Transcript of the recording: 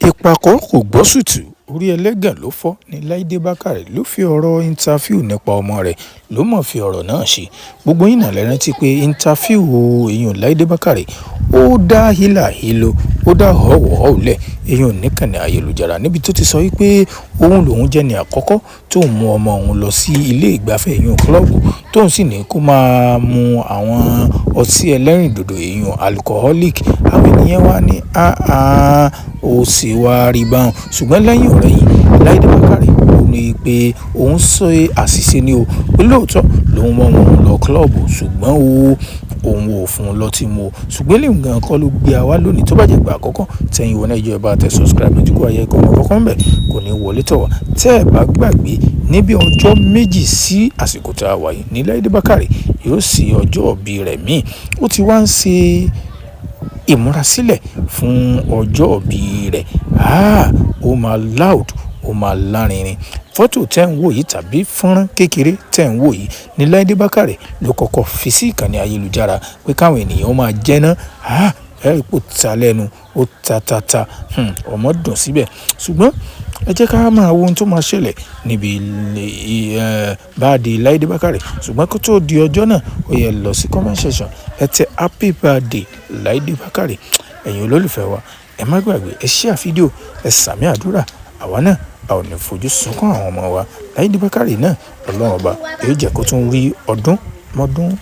ìpàkọ́ kò gbọ́ sùtù orí ẹlẹ́gàn ló fọ́ ní Láìdé Bákàrè ló fi ọ̀rọ̀ ìntàfíù nípa ọmọ rẹ̀ ló mọ̀ fi ọ̀rọ̀ náà ṣe. Gbogbo yín náà lè rántí pé ìntàfíù èèyàn Láìdé Bákàrè ó dá hílàhílo ó dá họ́wọ́họ́wọ́lẹ̀ èèyàn níkànnì ayélujára níbi tó ti sọ wípé òun lòun jẹ́ ní àkọ́kọ́ tó ń mú ọmọ òun lọ sí ilé ìgbafẹ́ èèyàn kílọ̀bù tóun sì ní kó máa mu àwọn ọtí ẹlẹ́rìndòdò èèyàn alcoholic. Àwọn ènìyàn wá ní ó sì wá rí báwọn ṣùgbọ́n lẹ́yìn ọ̀rẹ́yìn Láìdé Bákàrè ó ní pé òun sọ àṣìṣe ni o pé lóòótọ́ lòun mọ òun lọ kílọ̀bù ṣùgbọ́n òun ò fún un lọ́tí mu o ṣùgbọ́n lè gan kọ́ ló gbé àwa lónìí tó bá jẹ́ gbà àkọ́kọ́ tẹ̀yìn wọ Nàìjíríà bá tẹ subscribe ní kó ayé ẹ̀kọ́ ọmọ kọ́kọ́ ń bẹ̀ kò ní wọlé tọ̀ wá tẹ́ ẹ̀ bá gbàgbé níbi ọjọ́ méjì sí àsìkò tá a wà yìí ní Láìdé Bákàrè yóò sì ọjọ́ ìbí rẹ̀ míì ó ti wá ń ṣe ìmúrasílẹ̀ fún ọjọ́ ìbí rẹ̀ ó máa loud ó máa lárinrin. Fọ́tò tẹ́ ń wò yìí tàbí fọ́nrán kékeré tẹ́ ń wò yìí ní Láìdé Bákàrè ló kọ́kọ́ fi sí ìkànnì ayélujára pé káwọn ènìyàn ó máa jẹ́ ná ẹ̀rí pò ta lẹ́nu ó ta ọmọ dùn síbẹ̀ ṣùgbọ́n ẹ jẹ́ ká máa wo ohun tó máa ṣẹlẹ̀ níbi báàdì Láìdé Bákàrè ṣùgbọ́n kó tó di ọjọ́ náà ó yẹ lọ sí comment section ẹ tẹ happy birthday Láìdé Bákàrè. Ẹ̀yin olólùfẹ́ wa ẹ má gbàgbé ẹ share fídíò ẹ sàmì àdúrà àwa náà a ò ní fojú sunkún àwọn ọmọ wa Láìdé Bákàrè náà Ọlọ́run ọba yóò jẹ́ kó tún rí ọdún mọ́dún.